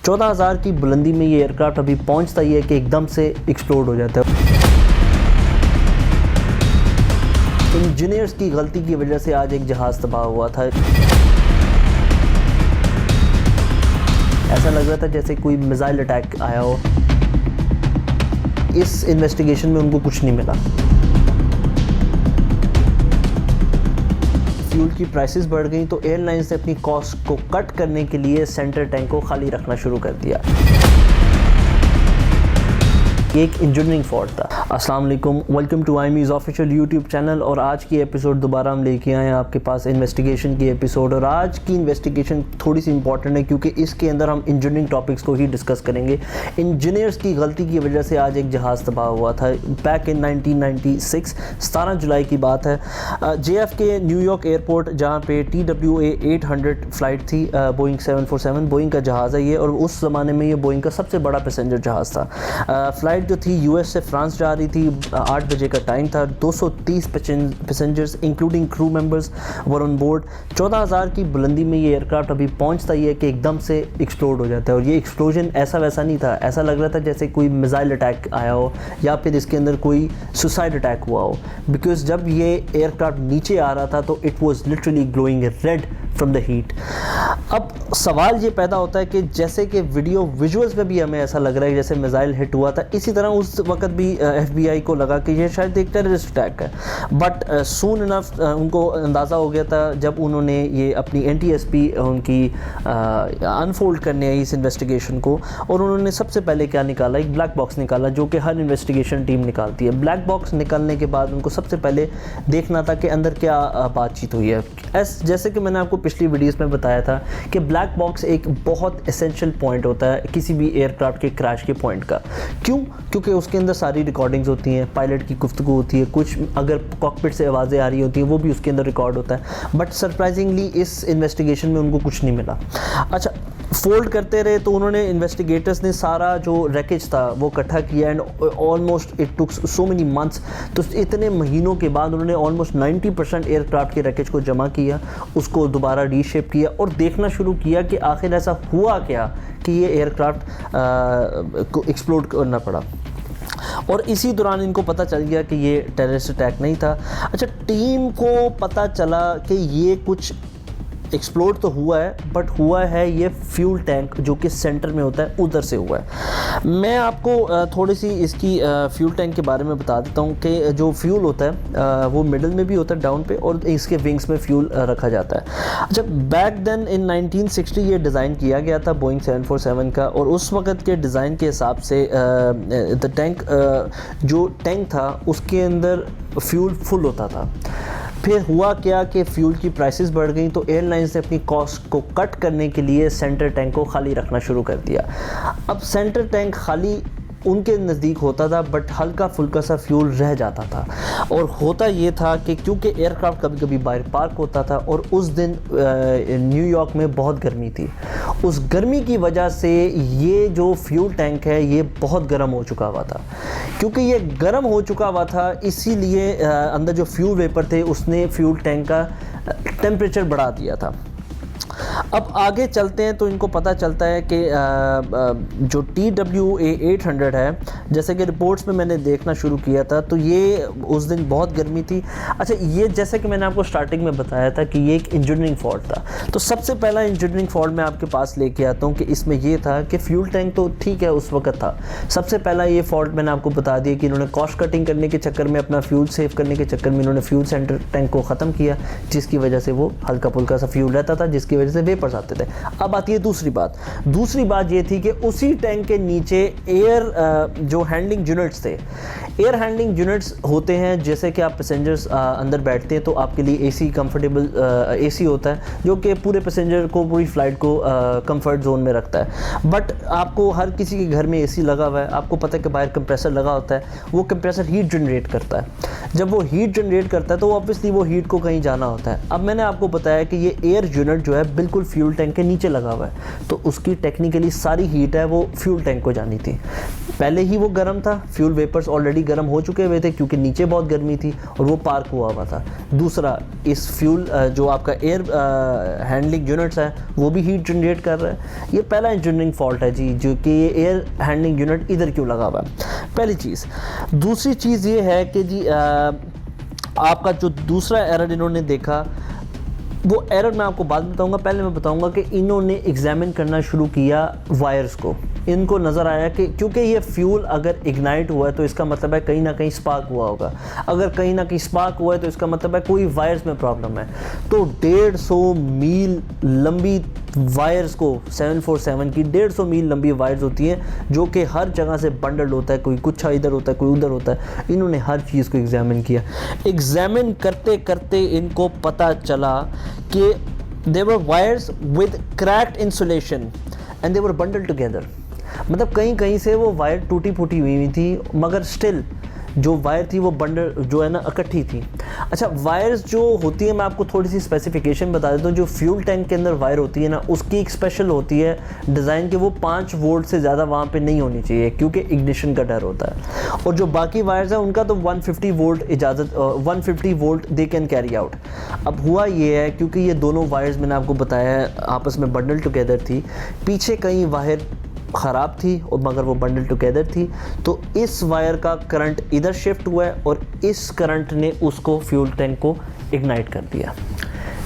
14,000 की बुलंदी में ये एयरक्राफ्ट अभी पहुंचता ही है कि एकदम से एक्सप्लोड हो जाता है। इंजीनियर्स की गलती की वजह से आज एक जहाज़ तबाह हुआ था। ऐसा लग रहा था जैसे कोई मिसाइल अटैक आया हो। इस इन्वेस्टिगेशन में उनको कुछ नहीं मिला। फ्यूल की प्राइसेस बढ़ गई तो एयरलाइंस ने अपनी कॉस्ट को कट करने के लिए सेंटर टैंक को खाली रखना शुरू कर दिया। ये एक इंजीनियरिंग फॉल्ट था। अस्सलाम वालेकुम, welcome to IME's official YouTube channel. और आज की एपिसोड दोबारा हम लेके आए हैं आपके पास इन्वेस्टिगेशन की एपिसोड। और आज की इन्वेस्टिगेशन थोड़ी सी इंपॉर्टेंट है क्योंकि इसके अंदर हम इंजीनियरिंग टॉपिक्स को ही डिस्कस करेंगे। इंजीनियर्स की गलती की वजह से आज एक जहाज़ तबाह हुआ था बैक इन 1996, 17 जुलाई की बात है। JFK न्यूयॉर्क एयरपोर्ट जहाँ पे TWA 800 फ़्लाइट थी, बोइंग 747 बोइंग का जहाज़ है ये। और उस ज़माने में ये बोइंग का सबसे बड़ा पैसेंजर जहाज़ था। फ़्लाइट जो थी US से फ्रांस जा रही थी। 8 बजे का टाइम था। 230 passengers including crew members were on board. 14,000 की बुलंदी में ये एयरक्राफ्ट अभी पहुंचता ही है कि एकदम से एक्सप्लोड हो जाता है। और ये एक्सप्लोजन ऐसा वैसा नहीं था। ऐसा लग रहा था जैसे कोई मिसाइल अटैक आया हो या फिर इसके अंदर कोई सुसाइड अटैक हुआ हो। बिकॉज जब ये एयरक्राफ्ट नीचे आ रहा था तो it was literally glowing red from the heat. अब सवाल ये पैदा होता है कि जैसे कि वीडियो विजुअल्स में भी हमें ऐसा लग रहा है जैसे मिसाइल हिट हुआ था, इसी तरह उस वक्त भी FBI को लगा कि ये शायद एक टेररिस्ट अटैक है। बट सून इनफ उनको अंदाज़ा हो गया था जब उन्होंने ये अपनी NTSB उनकी अनफोल्ड करने आई इस इन्वेस्टिगेशन को। और उन्होंने सबसे पहले क्या निकाला, एक ब्लैक बॉक्स निकाला जो कि हर इन्वेस्टिगेशन टीम निकालती है। ब्लैक बॉक्स निकालने के बाद उनको सबसे पहले देखना था कि अंदर क्या बातचीत हुई है। जैसे कि मैंने आपको पिछली वीडियोस में बताया था कि ब्लैक बॉक्स एक बहुत एसेंशियल पॉइंट होता है किसी भी एयरक्राफ्ट के क्रैश के पॉइंट का। क्यों? क्योंकि उसके अंदर सारी रिकॉर्डिंग्स होती हैं, पायलट की गुफ्तगू होती है, कुछ अगर कॉकपिट से आवाज़ें आ रही होती हैं वो भी उसके अंदर रिकॉर्ड होता है। बट सरप्राइजिंगली इस इन्वेस्टिगेशन में उनको कुछ नहीं मिला। अच्छा, फोल्ड करते रहे तो उन्होंने इन्वेस्टिगेटर्स ने सारा जो रैकेज था वो इकट्ठा किया and almost it took so many months. तो इतने महीनों के बाद उन्होंने ऑलमोस्ट 90% एयरक्राफ्ट के रैकेज को जमा किया, उसको दोबारा रीशेप किया और देखना शुरू किया कि आखिर ऐसा हुआ क्या कि ये एयरक्राफ्ट को एक्सप्लोड करना पड़ा। और इसी दौरान इनको पता चल गया कि ये टेररिस्ट अटैक नहीं था। अच्छा, टीम को पता चला कि ये कुछ एक्सप्लोड तो हुआ है बट हुआ है ये फ्यूल टैंक जो कि सेंटर में होता है उधर से हुआ है। मैं आपको थोड़ी सी इसकी फ्यूल टैंक के बारे में बता देता हूँ कि जो फ्यूल होता है वो मिडल में भी होता है डाउन पे, और इसके विंग्स में फ्यूल रखा जाता है। अच्छा, बैक देन इन 1960 ये डिज़ाइन किया गया था बोइंग 747 का। और उस वक्त के डिज़ाइन के हिसाब से द टैंक जो टैंक था उसके अंदर फ्यूल फुल होता था। फिर हुआ क्या कि फ्यूल की प्राइसेस बढ़ गई तो एयरलाइंस ने अपनी कॉस्ट को कट करने के लिए सेंटर टैंक को खाली रखना शुरू कर दिया। अब सेंटर टैंक खाली उनके नज़दीक होता था बट हल्का फुल्का सा फ्यूल रह जाता था। और होता ये था कि क्योंकि एयरक्राफ्ट कभी कभी बाहर पार्क होता था और उस दिन न्यूयॉर्क में बहुत गर्मी थी। उस गर्मी की वजह से ये जो फ्यूल टैंक है ये बहुत गर्म हो चुका हुआ था। क्योंकि ये गर्म हो चुका हुआ था इसीलिए अंदर जो फ्यूल वेपर थे उसने फ्यूल टैंक का टेम्परेचर बढ़ा दिया था। अब आगे चलते हैं तो इनको पता चलता है कि जो TWA 800 है, जैसे कि रिपोर्ट्स में मैंने देखना शुरू किया था तो ये उस दिन बहुत गर्मी थी। अच्छा, ये जैसे कि मैंने आपको स्टार्टिंग में बताया था कि ये एक इंजीनियरिंग फॉल्ट था। तो सबसे पहला इंजीनियरिंग फॉल्ट मैं आपके पास लेके आता हूँ कि इसमें ये था कि फ्यूल टैंक तो ठीक है उस वक्त था। सबसे पहला ये फॉल्ट मैंने आपको बता दिया कि इन्होंने कॉस्ट कटिंग करने के चक्कर में, अपना फ्यूल सेव करने के चक्कर में इन्होंने फ्यूल सेंटर टैंक को ख़त्म किया, जिसकी वजह से वो हल्का फुल्का सा फ्यूल रहता था, जिसकी वजह से वेपर्स आते थे। अब आती है दूसरी बात। दूसरी बात ये थी कि उसी टैंक के नीचे एयर जो हैंडलिंग यूनिट्स थे, एयर हैंडलिंग यूनिट्स होते हैं। जैसे कि आप पैसेंजर्स अंदर बैठते हैं तो आपके लिए AC कंफर्टेबल AC होता है जो कि पूरे पैसेंजर को, पूरी फ़्लाइट को कंफर्ट जोन में रखता है। बट आपको हर किसी के घर में AC लगा हुआ है, आपको पता है कि बाहर कंप्रेसर लगा होता है, वो कंप्रेसर हीट जनरेट करता है। जब वो हीट जनरेट करता है तो ऑब्वियसली वो हीट को कहीं जाना होता है। अब मैंने आपको बताया कि ये एयर यूनिट जो है बिल्कुल फ्यूल टैंक के नीचे लगा हुआ है, तो उसकी टेक्निकली सारी हीट है वो फ्यूल टैंक को जानी थी। पहले ही वो गर्म था, फ्यूल वेपर्स ऑलरेडी गर्म हो चुके हुए थे क्योंकि नीचे बहुत गर्मी थी और वो पार्क हुआ था। दूसरा, इस फ्यूल जो आपका एयर हैंडलिंग यूनिट्स है वो भी हीट जनरेट कर रहा है। ये पहला इंजीनियरिंग फॉल्ट है जी, जो कि ये एयर हैंडलिंग यूनिट इधर क्यों लगा हुआ है, पहली चीज़। दूसरी चीज़ ये है कि जी आपका जो दूसरा एरर इन्होंने देखा, वो एरर मैं आपको बाद में बताऊंगा। पहले मैं बताऊंगा कि इन्होंने एग्जामिन करना शुरू किया वायर्स को। इनको नज़र आया कि क्योंकि ये फ्यूल अगर इग्नाइट हुआ है तो इसका मतलब है कहीं ना कहीं स्पार्क हुआ होगा। अगर कहीं ना कहीं स्पार्क हुआ है तो इसका मतलब है कोई वायर्स में प्रॉब्लम है। तो 150 मील लंबी वायर्स को, 747 की 150 मील लंबी वायर्स होती हैं जो कि हर जगह से बंडल होता है, कोई कुछ इधर होता है, कोई उधर होता है। इन्होंने हर चीज़ को एग्जामिन किया। एग्जामिन करते करते इनको पता चला कि they were wires with cracked insulation and they were bundled together। मतलब कहीं कहीं से वो वायर टूटी फूटी हुई थी, मगर स्टिल जो वायर थी वो बंडल जो है ना इकट्ठी थी। अच्छा, वायर्स जो होती है, मैं आपको थोड़ी सी स्पेसिफिकेशन बता देता हूँ। जो फ्यूल टैंक के अंदर वायर होती है ना, उसकी एक स्पेशल होती है डिज़ाइन के, वो 5 वोल्ट से ज़्यादा वहाँ पे नहीं होनी चाहिए क्योंकि इग्निशन का डर होता है। और जो बाकी वायर्स हैं उनका तो 150 वोल्ट इजाज़त, 150 volt they can carry out. अब हुआ ये है, क्योंकि ये दोनों वायर्स मैंने आपको बताया है आपस में बंडल टुगेदर थी, पीछे कहीं वायर ख़राब थी और मगर वो बंडल टुगेदर थी, तो इस वायर का करंट इधर शिफ्ट हुआ है और इस करंट ने उसको फ्यूल टैंक को इग्नाइट कर दिया।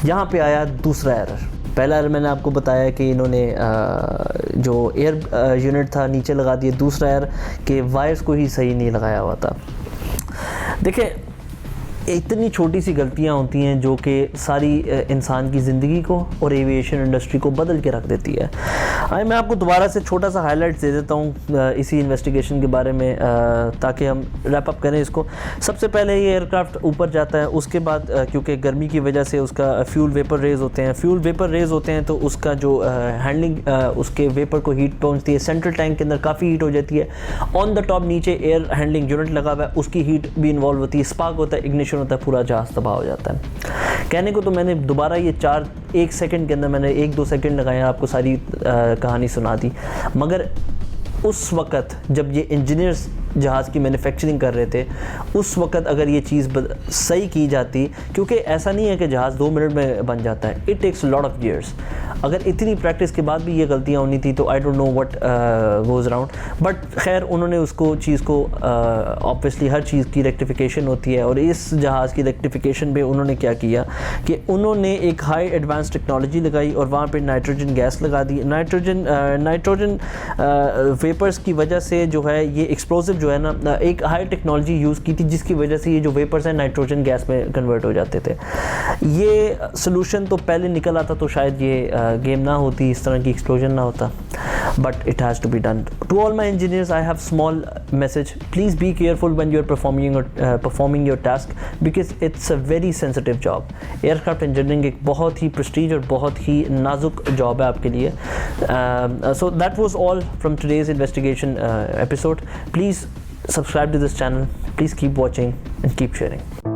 यहाँ पे आया दूसरा एरर। पहला एरर मैंने आपको बताया कि इन्होंने जो एयर यूनिट था नीचे लगा दिया। दूसरा एरर कि वायर्स को ही सही नहीं लगाया हुआ था। देखिए, इतनी छोटी सी गलतियां होती हैं जो कि सारी इंसान की ज़िंदगी को और एविएशन इंडस्ट्री को बदल के रख देती है। मैं आपको दोबारा से छोटा सा हाईलाइट दे देता हूँ इसी इन्वेस्टिगेशन के बारे में, ताकि हम रैप अप करें इसको। सबसे पहले ये एयरक्राफ्ट ऊपर जाता है, उसके बाद क्योंकि गर्मी की वजह से उसका फ्यूल वेपर रेज होते हैं। फ्यूल वेपर रेज होते हैं तो उसका जो हैंडलिंग, उसके वेपर को हीट पहुँचती है। सेंट्रल टैंक के अंदर काफ़ी हीट हो जाती है। ऑन द टॉप नीचे एयर हैंडलिंग यूनिट लगा हुआ है, उसकी हीट भी इन्वॉल्व होती है। स्पार्क होता है, इग्निशन होता है, पूरा जहाज़ तबाह हो जाता है। कहने को तो मैंने दोबारा ये 1 सेकंड के अंदर मैंने 1-2 सेकंड लगाए, आपको सारी कहानी सुना दी। मगर उस वक़्त जब ये इंजीनियर्स जहाज़ की मैन्युफैक्चरिंग कर रहे थे, उस वक़्त अगर ये चीज़ सही की जाती, क्योंकि ऐसा नहीं है कि जहाज़ 2 मिनट में बन जाता है, it takes lot of years. अगर इतनी प्रैक्टिस के बाद भी ये गलतियाँ होनी थी तो I don't know what goes around. But खैर, उन्होंने उसको चीज़ को ऑब्वियसली हर चीज़ की रेक्टिफिकेशन होती है, और इस जहाज़ की रेक्टिफिकेशन पे उन्होंने क्या किया कि उन्होंने एक हाई एडवांस टेक्नोलॉजी लगाई और वहाँ पे नाइट्रोजन गैस लगा दी। नाइट्रोजन वेपर्स की वजह से जो है ये एक्सप्लोसिव जो है ना, एक हाई टेक्नोलॉजी यूज़ की थी जिसकी वजह से ये जो वेपर्स हैं नाइट्रोजन गैस में कन्वर्ट हो जाते थे। ये सोल्यूशन तो पहले निकल आता तो शायद ये गेम ना होती, इस तरह की एक्सप्लोजन ना होता, but it has to be done. To all my engineers I have small message, please be careful when you are performing your task, because it's a very sensitive job. Aircraft engineering एक बहुत ही Prestige और बहुत ही नाजुक job है आपके लिए। So that was all from today's investigation episode. Please subscribe to this channel, please keep watching and keep sharing.